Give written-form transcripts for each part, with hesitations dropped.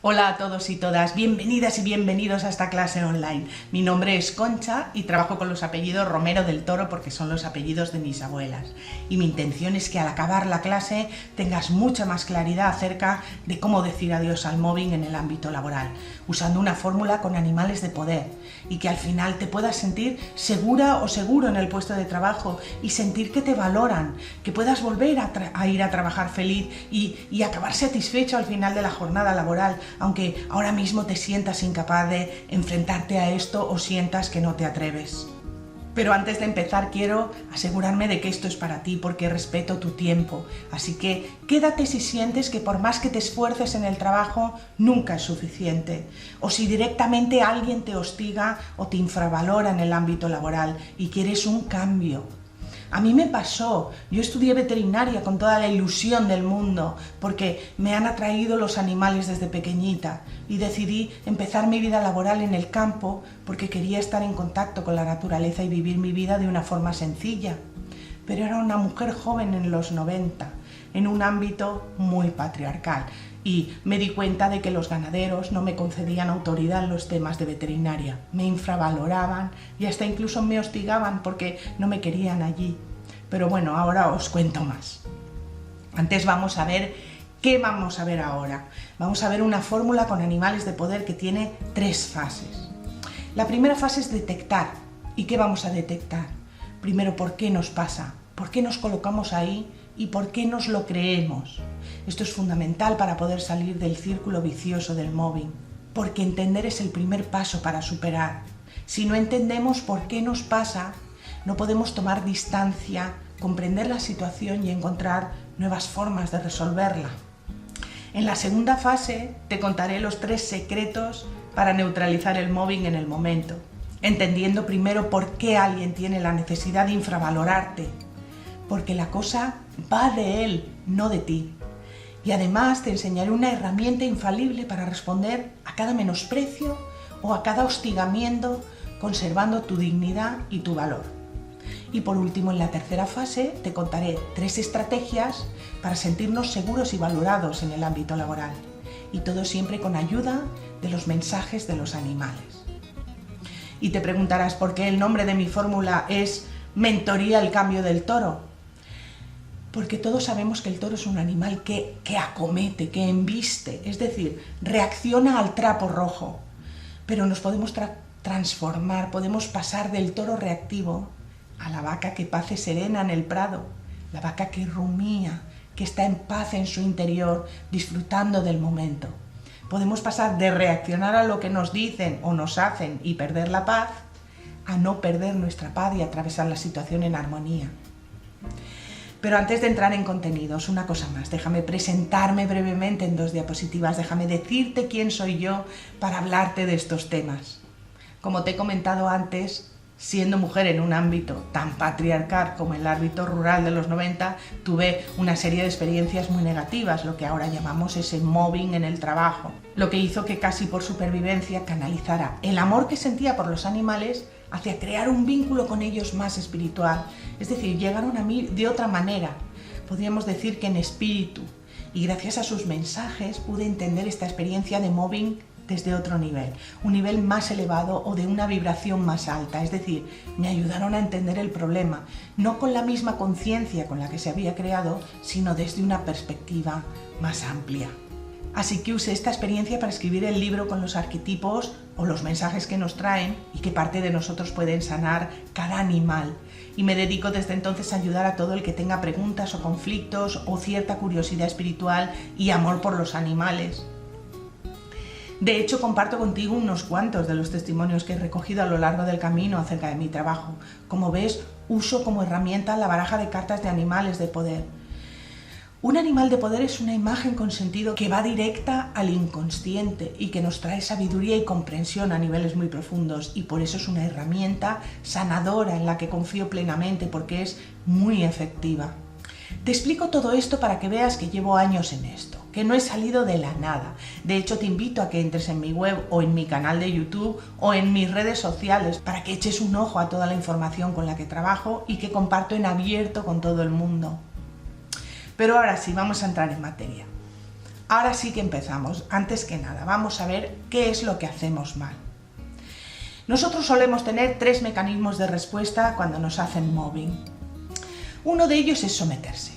Hola a todos y todas, bienvenidas y bienvenidos a esta clase online. Mi nombre es Concha y trabajo con los apellidos Romero del Toro porque son los apellidos de mis abuelas. Y mi intención es que al acabar la clase tengas mucha más claridad acerca de cómo decir adiós al mobbing en el ámbito laboral, usando una fórmula con animales de poder, y que al final te puedas sentir segura o seguro en el puesto de trabajo y sentir que te valoran, que puedas volver a ir a trabajar feliz y acabar satisfecho al final de la jornada laboral, aunque ahora mismo te sientas incapaz de enfrentarte a esto o sientas que no te atreves. Pero antes de empezar quiero asegurarme de que esto es para ti porque respeto tu tiempo, así que quédate si sientes que por más que te esfuerces en el trabajo nunca es suficiente, o si directamente alguien te hostiga o te infravalora en el ámbito laboral y quieres un cambio. A mí me pasó, yo estudié veterinaria con toda la ilusión del mundo porque me han atraído los animales desde pequeñita y decidí empezar mi vida laboral en el campo porque quería estar en contacto con la naturaleza y vivir mi vida de una forma sencilla. Pero era una mujer joven en los 90, en un ámbito muy patriarcal, y me di cuenta de que los ganaderos no me concedían autoridad en los temas de veterinaria, me infravaloraban y hasta incluso me hostigaban porque no me querían allí. Pero bueno, ahora os cuento más. Antes vamos a ver qué vamos a ver ahora. Vamos a ver una fórmula con animales de poder que tiene 3 fases. La primera fase es detectar. ¿Y qué vamos a detectar? Primero, ¿por qué nos pasa? ¿Por qué nos colocamos ahí? ¿Y por qué nos lo creemos? Esto es fundamental para poder salir del círculo vicioso del mobbing, porque entender es el primer paso para superar. Si no entendemos por qué nos pasa, no podemos tomar distancia, comprender la situación y encontrar nuevas formas de resolverla. En la segunda fase te contaré los 3 secretos para neutralizar el mobbing en el momento, entendiendo primero por qué alguien tiene la necesidad de infravalorarte, porque la cosa va de él, no de ti. Y además te enseñaré una herramienta infalible para responder a cada menosprecio o a cada hostigamiento, conservando tu dignidad y tu valor. Y por último, en la tercera fase, te contaré 3 estrategias para sentirnos seguros y valorados en el ámbito laboral. Y todo siempre con ayuda de los mensajes de los animales. Y te preguntarás por qué el nombre de mi fórmula es Mentoría el cambio del toro. Porque todos sabemos que el toro es un animal que acomete, que embiste, es decir, reacciona al trapo rojo. Pero nos podemos transformar, podemos pasar del toro reactivo a la vaca que pace serena en el prado, la vaca que rumía, que está en paz en su interior, disfrutando del momento. Podemos pasar de reaccionar a lo que nos dicen o nos hacen y perder la paz, a no perder nuestra paz y atravesar la situación en armonía. Pero antes de entrar en contenidos, una cosa más, déjame presentarme brevemente en 2 diapositivas, déjame decirte quién soy yo para hablarte de estos temas. Como te he comentado antes, siendo mujer en un ámbito tan patriarcal como el ámbito rural de los 90, tuve una serie de experiencias muy negativas, lo que ahora llamamos ese mobbing en el trabajo, lo que hizo que casi por supervivencia canalizara el amor que sentía por los animales hacia crear un vínculo con ellos más espiritual. Es decir, llegaron a mí de otra manera, podríamos decir que en espíritu, y gracias a sus mensajes pude entender esta experiencia de mobbing desde otro nivel, un nivel más elevado o de una vibración más alta, es decir, me ayudaron a entender el problema, no con la misma conciencia con la que se había creado, sino desde una perspectiva más amplia. Así que usé esta experiencia para escribir el libro con los arquetipos o los mensajes que nos traen y que parte de nosotros pueden sanar cada animal. Y me dedico desde entonces a ayudar a todo el que tenga preguntas o conflictos o cierta curiosidad espiritual y amor por los animales. De hecho, comparto contigo unos cuantos de los testimonios que he recogido a lo largo del camino acerca de mi trabajo. Como ves, uso como herramienta la baraja de cartas de animales de poder. Un animal de poder es una imagen con sentido que va directa al inconsciente y que nos trae sabiduría y comprensión a niveles muy profundos, y por eso es una herramienta sanadora en la que confío plenamente porque es muy efectiva. Te explico todo esto para que veas que llevo años en esto, que no he salido de la nada. De hecho, te invito a que entres en mi web o en mi canal de YouTube o en mis redes sociales para que eches un ojo a toda la información con la que trabajo y que comparto en abierto con todo el mundo. Pero ahora sí, vamos a entrar en materia. Ahora sí que empezamos. Antes que nada, vamos a ver qué es lo que hacemos mal. Nosotros solemos tener 3 mecanismos de respuesta cuando nos hacen mobbing. Uno de ellos es someterse,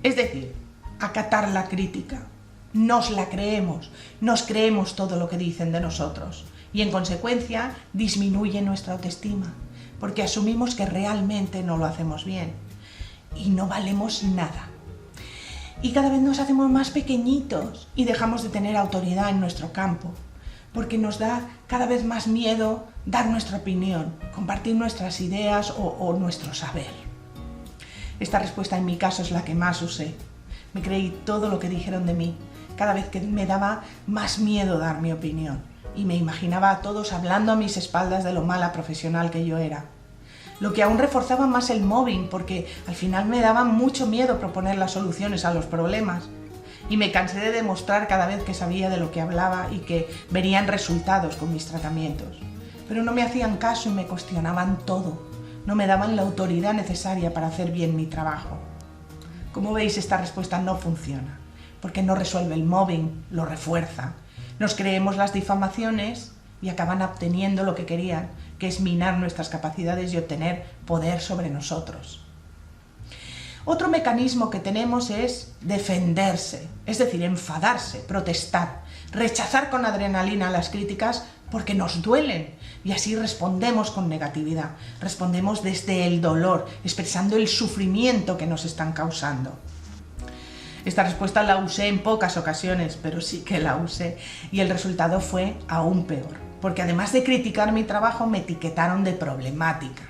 es decir, acatar la crítica. Nos la creemos, nos creemos todo lo que dicen de nosotros y en consecuencia disminuye nuestra autoestima, porque asumimos que realmente no lo hacemos bien y no valemos nada. Y cada vez nos hacemos más pequeñitos y dejamos de tener autoridad en nuestro campo, porque nos da cada vez más miedo dar nuestra opinión, compartir nuestras ideas o nuestro saber. Esta respuesta en mi caso es la que más usé. Me creí todo lo que dijeron de mí, cada vez que me daba más miedo dar mi opinión y me imaginaba a todos hablando a mis espaldas de lo mala profesional que yo era. Lo que aún reforzaba más el mobbing, porque al final me daba mucho miedo proponer las soluciones a los problemas. Y me cansé de demostrar cada vez que sabía de lo que hablaba y que verían resultados con mis tratamientos. Pero no me hacían caso y me cuestionaban todo. No me daban la autoridad necesaria para hacer bien mi trabajo. Como veis, esta respuesta no funciona, porque no resuelve el mobbing, lo refuerza. Nos creemos las difamaciones y acaban obteniendo lo que querían, que es minar nuestras capacidades y obtener poder sobre nosotros. Otro mecanismo que tenemos es defenderse, es decir, enfadarse, protestar, rechazar con adrenalina las críticas porque nos duelen y así respondemos con negatividad, respondemos desde el dolor, expresando el sufrimiento que nos están causando. Esta respuesta la usé en pocas ocasiones, pero sí que la usé y el resultado fue aún peor, porque además de criticar mi trabajo me etiquetaron de problemática.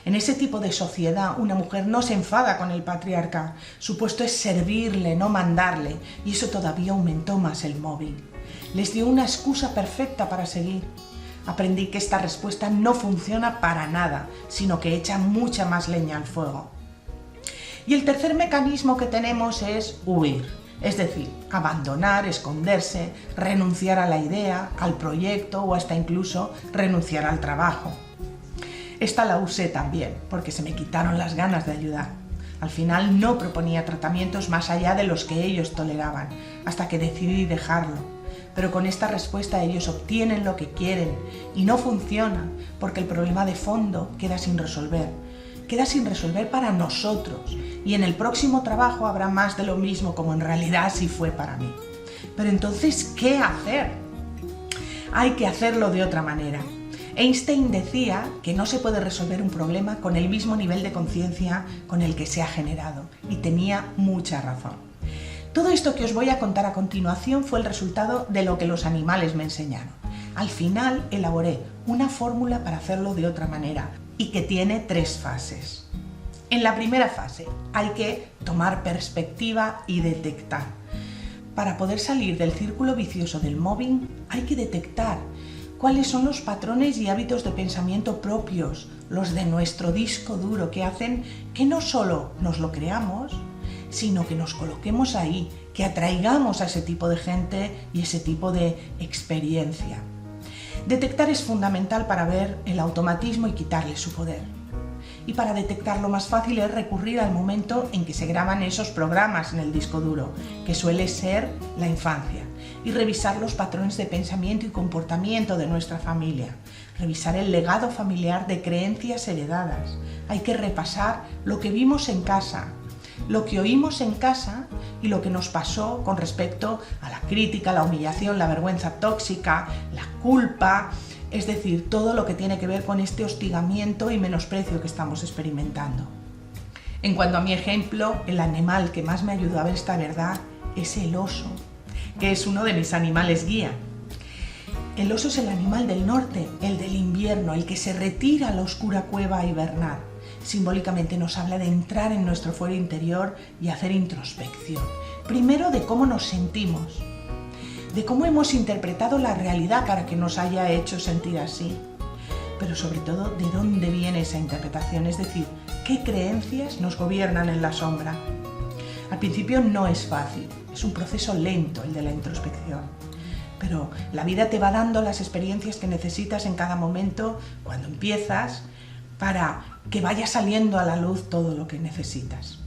En ese tipo de sociedad una mujer no se enfada con el patriarca, su puesto es servirle, no mandarle, y eso todavía aumentó más el mobbing. Les dio una excusa perfecta para seguir. Aprendí que esta respuesta no funciona para nada, sino que echa mucha más leña al fuego. Y el tercer mecanismo que tenemos es huir, es decir, abandonar, esconderse, renunciar a la idea, al proyecto o hasta incluso renunciar al trabajo. Esta la usé también, porque se me quitaron las ganas de ayudar. Al final no proponía tratamientos más allá de los que ellos toleraban, hasta que decidí dejarlo. Pero con esta respuesta ellos obtienen lo que quieren y no funciona, porque el problema de fondo queda sin resolver. Queda sin resolver para nosotros y en el próximo trabajo habrá más de lo mismo como en realidad sí fue para mí. Pero entonces, ¿qué hacer? Hay que hacerlo de otra manera. Einstein decía que no se puede resolver un problema con el mismo nivel de conciencia con el que se ha generado, y tenía mucha razón. Todo esto que os voy a contar a continuación fue el resultado de lo que los animales me enseñaron. Al final elaboré una fórmula para hacerlo de otra manera y que tiene 3 fases. En la primera fase hay que tomar perspectiva y detectar. Para poder salir del círculo vicioso del mobbing hay que detectar cuáles son los patrones y hábitos de pensamiento propios, los de nuestro disco duro, que hacen que no solo nos lo creamos, sino que nos coloquemos ahí, que atraigamos a ese tipo de gente y ese tipo de experiencia. Detectar es fundamental para ver el automatismo y quitarle su poder. Y para detectarlo más fácil es recurrir al momento en que se graban esos programas en el disco duro, que suele ser la infancia, y revisar los patrones de pensamiento y comportamiento de nuestra familia, revisar el legado familiar de creencias heredadas. Hay que repasar lo que vimos en casa, lo que oímos en casa y lo que nos pasó con respecto a la crítica, la humillación, la vergüenza tóxica, la culpa, es decir, todo lo que tiene que ver con este hostigamiento y menosprecio que estamos experimentando. En cuanto a mi ejemplo, el animal que más me ayudó a ver esta verdad es el oso, que es uno de mis animales guía. El oso es el animal del norte, el del invierno, el que se retira a la oscura cueva a hibernar. Simbólicamente nos habla de entrar en nuestro fuero interior y hacer introspección. Primero de cómo nos sentimos, de cómo hemos interpretado la realidad para que nos haya hecho sentir así, pero sobre todo de dónde viene esa interpretación, es decir, qué creencias nos gobiernan en la sombra. Al principio no es fácil, es un proceso lento el de la introspección, pero la vida te va dando las experiencias que necesitas en cada momento cuando empiezas para que vaya saliendo a la luz todo lo que necesitas.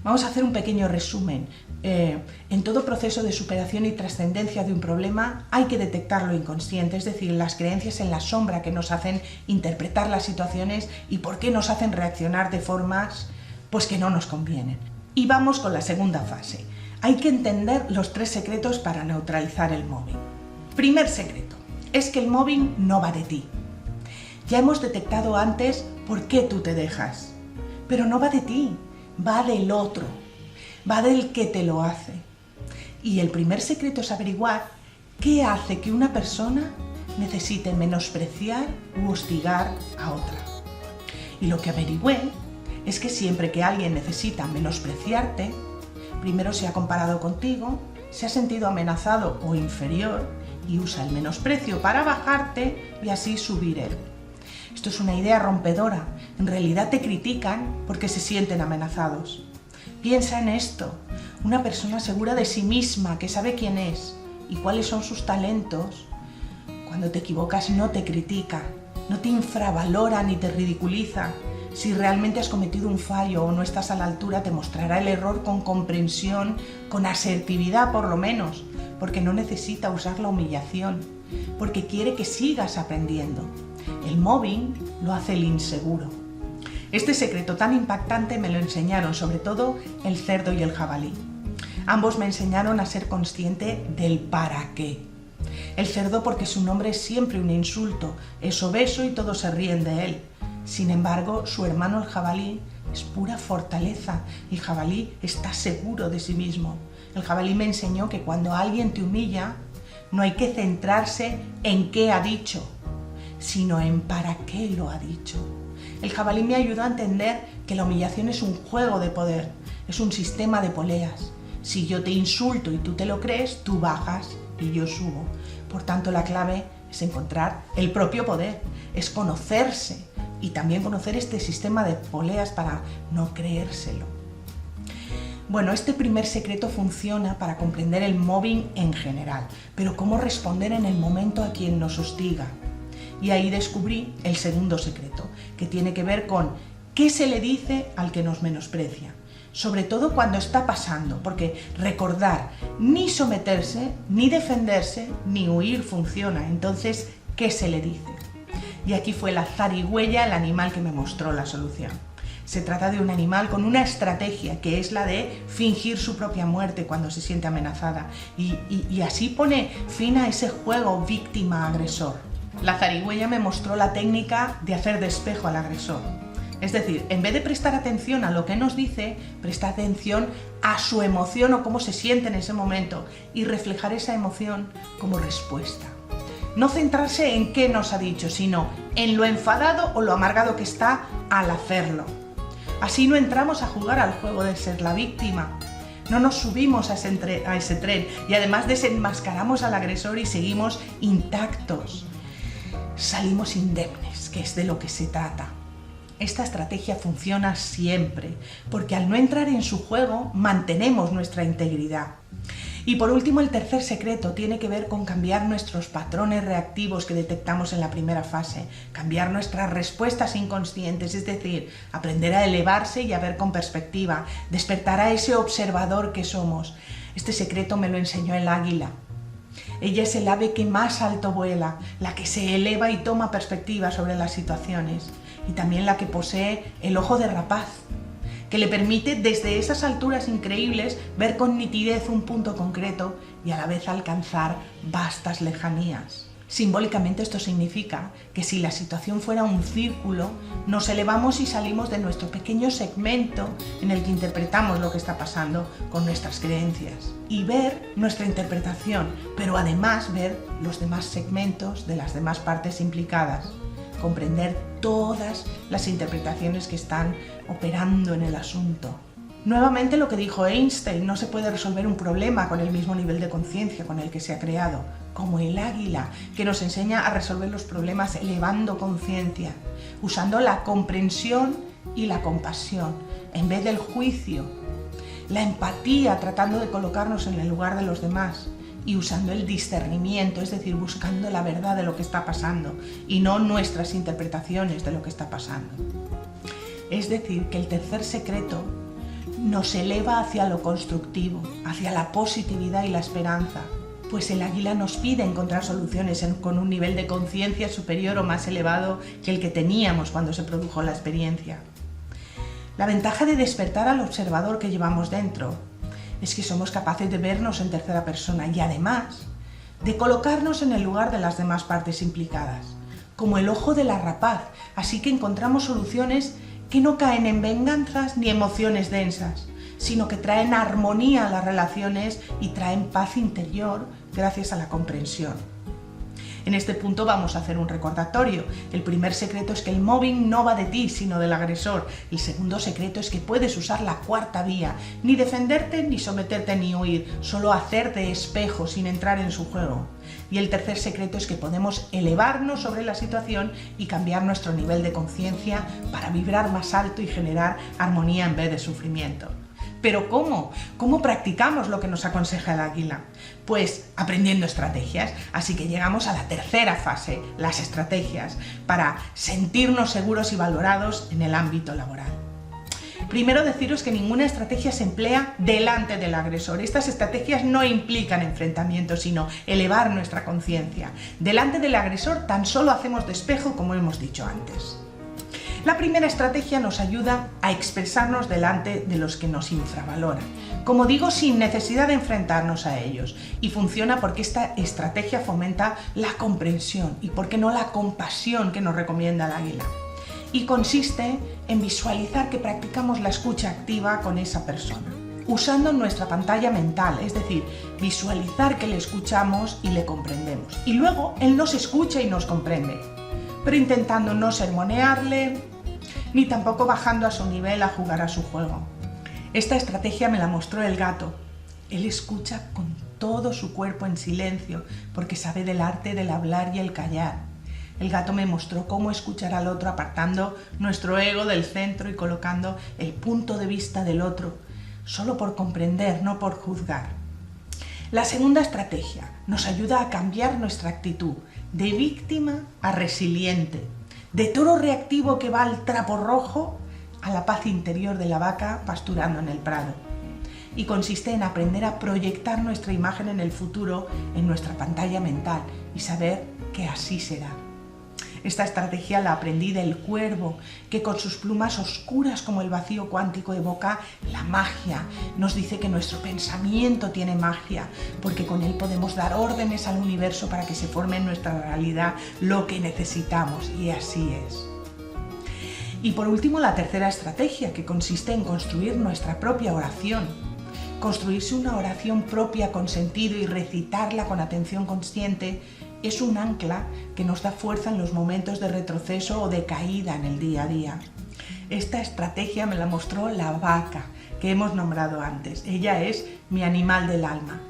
Vamos a hacer un pequeño resumen. En todo proceso de superación y trascendencia de un problema hay que detectar lo inconsciente, es decir, las creencias en la sombra que nos hacen interpretar las situaciones y por qué nos hacen reaccionar de formas pues que no nos convienen. Y vamos con la segunda fase. Hay que entender los 3 secretos para neutralizar el mobbing. Primer secreto, es que el mobbing no va de ti. Ya hemos detectado antes por qué tú te dejas, pero no va de ti, va del otro, va del que te lo hace. Y el primer secreto es averiguar qué hace que una persona necesite menospreciar u hostigar a otra. Y lo que averigüé es que siempre que alguien necesita menospreciarte, primero se ha comparado contigo, se ha sentido amenazado o inferior y usa el menosprecio para bajarte y así subir él. Esto es una idea rompedora. En realidad te critican porque se sienten amenazados. Piensa en esto. Una persona segura de sí misma, que sabe quién es y cuáles son sus talentos, cuando te equivocas no te critica, no te infravalora ni te ridiculiza. Si realmente has cometido un fallo o no estás a la altura, te mostrará el error con comprensión, con asertividad por lo menos, porque no necesita usar la humillación, porque quiere que sigas aprendiendo. El mobbing lo hace el inseguro. Este secreto tan impactante me lo enseñaron sobre todo el cerdo y el jabalí. Ambos me enseñaron a ser consciente del para qué. El cerdo porque su nombre es siempre un insulto, es obeso y todos se ríen de él. Sin embargo, su hermano el jabalí es pura fortaleza. El jabalí está seguro de sí mismo. El jabalí me enseñó que cuando alguien te humilla, no hay que centrarse en qué ha dicho, sino en para qué lo ha dicho. El jabalí me ayudó a entender que la humillación es un juego de poder, es un sistema de poleas. Si yo te insulto y tú te lo crees, tú bajas y yo subo. Por tanto, la clave es encontrar el propio poder, es conocerse y también conocer este sistema de poleas para no creérselo. Bueno, este primer secreto funciona para comprender el mobbing en general, pero cómo responder en el momento a quien nos hostiga. Y ahí descubrí el segundo secreto, que tiene que ver con qué se le dice al que nos menosprecia, sobre todo cuando está pasando, porque recordar, ni someterse, ni defenderse, ni huir funciona. Entonces, ¿qué se le dice? Y aquí fue la zarigüeya el animal que me mostró la solución. Se trata de un animal con una estrategia que es la de fingir su propia muerte cuando se siente amenazada y así pone fin a ese juego víctima-agresor. La zarigüeya me mostró la técnica de hacer de espejo al agresor. Es decir, en vez de prestar atención a lo que nos dice, presta atención a su emoción o cómo se siente en ese momento y reflejar esa emoción como respuesta. No centrarse en qué nos ha dicho, sino en lo enfadado o lo amargado que está al hacerlo. Así no entramos a jugar al juego de ser la víctima. No nos subimos a ese tren y además desenmascaramos al agresor y seguimos intactos. Salimos indemnes, que es de lo que se trata. Esta estrategia funciona siempre, porque al no entrar en su juego mantenemos nuestra integridad. Y por último, el tercer secreto tiene que ver con cambiar nuestros patrones reactivos que detectamos en la primera fase, cambiar nuestras respuestas inconscientes, es decir, aprender a elevarse y a ver con perspectiva, despertar a ese observador que somos. Este secreto me lo enseñó el águila. Ella es el ave que más alto vuela, la que se eleva y toma perspectiva sobre las situaciones, y también la que posee el ojo de rapaz, que le permite desde esas alturas increíbles ver con nitidez un punto concreto y a la vez alcanzar vastas lejanías. Simbólicamente esto significa que si la situación fuera un círculo, nos elevamos y salimos de nuestro pequeño segmento en el que interpretamos lo que está pasando con nuestras creencias y ver nuestra interpretación, pero además ver los demás segmentos de las demás partes implicadas, comprender todas las interpretaciones que están operando en el asunto. Nuevamente lo que dijo Einstein, no se puede resolver un problema con el mismo nivel de conciencia con el que se ha creado, como el águila, que nos enseña a resolver los problemas elevando conciencia, usando la comprensión y la compasión, en vez del juicio, la empatía, tratando de colocarnos en el lugar de los demás, y usando el discernimiento, es decir, buscando la verdad de lo que está pasando y no nuestras interpretaciones de lo que está pasando. Es decir, que el tercer secreto nos eleva hacia lo constructivo, hacia la positividad y la esperanza, pues el águila nos pide encontrar soluciones con un nivel de conciencia superior o más elevado que el que teníamos cuando se produjo la experiencia. La ventaja de despertar al observador que llevamos dentro es que somos capaces de vernos en tercera persona y además de colocarnos en el lugar de las demás partes implicadas, como el ojo de la rapaz, así que encontramos soluciones que no caen en venganzas ni emociones densas, sino que traen armonía a las relaciones y traen paz interior gracias a la comprensión. En este punto vamos a hacer un recordatorio. El primer secreto es que el mobbing no va de ti, sino del agresor. El segundo secreto es que puedes usar la cuarta vía, ni defenderte, ni someterte, ni huir, solo hacer de espejo sin entrar en su juego. Y el tercer secreto es que podemos elevarnos sobre la situación y cambiar nuestro nivel de conciencia para vibrar más alto y generar armonía en vez de sufrimiento. ¿Pero cómo? ¿Cómo practicamos lo que nos aconseja el águila? Pues aprendiendo estrategias. Así que llegamos a la tercera fase, las estrategias, para sentirnos seguros y valorados en el ámbito laboral. Primero deciros que ninguna estrategia se emplea delante del agresor. Estas estrategias no implican enfrentamiento, sino elevar nuestra conciencia. Delante del agresor tan solo hacemos de espejo, como hemos dicho antes. La primera estrategia nos ayuda a expresarnos delante de los que nos infravaloran. Como digo, sin necesidad de enfrentarnos a ellos. Y funciona porque esta estrategia fomenta la comprensión y, ¿por qué no, la compasión que nos recomienda el águila? Y consiste en visualizar que practicamos la escucha activa con esa persona, usando nuestra pantalla mental, es decir, visualizar que le escuchamos y le comprendemos. Y luego él nos escucha y nos comprende, pero intentando no sermonearle, ni tampoco bajando a su nivel a jugar a su juego. Esta estrategia me la mostró el gato. Él escucha con todo su cuerpo en silencio, porque sabe del arte del hablar y el callar. El gato me mostró cómo escuchar al otro apartando nuestro ego del centro y colocando el punto de vista del otro, solo por comprender, no por juzgar. La segunda estrategia nos ayuda a cambiar nuestra actitud de víctima a resiliente, de toro reactivo que va al trapo rojo a la paz interior de la vaca pasturando en el prado. Y consiste en aprender a proyectar nuestra imagen en el futuro en nuestra pantalla mental y saber que así será. Esta estrategia la aprendí del cuervo, que con sus plumas oscuras como el vacío cuántico evoca la magia. Nos dice que nuestro pensamiento tiene magia, porque con él podemos dar órdenes al universo para que se forme en nuestra realidad lo que necesitamos, y así es. Y por último, la tercera estrategia, que consiste en construir nuestra propia oración. Construirse una oración propia con sentido y recitarla con atención consciente es un ancla que nos da fuerza en los momentos de retroceso o de caída en el día a día. Esta estrategia me la mostró la vaca, que hemos nombrado antes. Ella es mi animal del alma.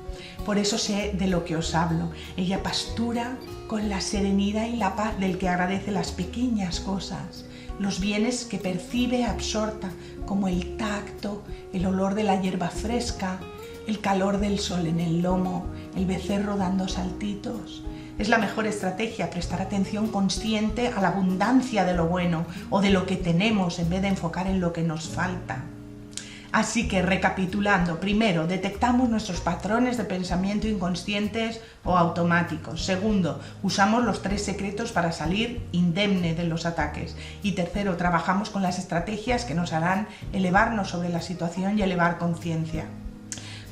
Por eso sé de lo que os hablo. Ella pastura con la serenidad y la paz del que agradece las pequeñas cosas, los bienes que percibe absorta, como el tacto, el olor de la hierba fresca, el calor del sol en el lomo, el becerro dando saltitos. Es la mejor estrategia prestar atención consciente a la abundancia de lo bueno o de lo que tenemos en vez de enfocar en lo que nos falta. Así que, recapitulando, primero, detectamos nuestros patrones de pensamiento inconscientes o automáticos. Segundo, usamos los 3 secretos para salir indemne de los ataques. Y tercero, trabajamos con las estrategias que nos harán elevarnos sobre la situación y elevar conciencia.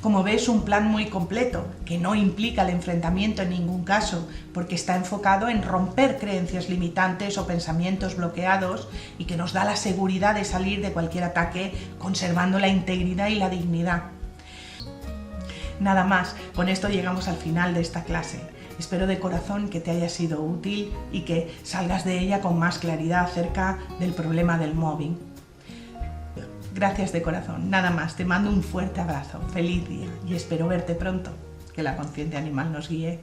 Como ves, un plan muy completo, que no implica el enfrentamiento en ningún caso, porque está enfocado en romper creencias limitantes o pensamientos bloqueados y que nos da la seguridad de salir de cualquier ataque conservando la integridad y la dignidad. Nada más, con esto llegamos al final de esta clase. Espero de corazón que te haya sido útil y que salgas de ella con más claridad acerca del problema del mobbing. Gracias de corazón, nada más, te mando un fuerte abrazo, feliz día y espero verte pronto, que la conciencia animal nos guíe.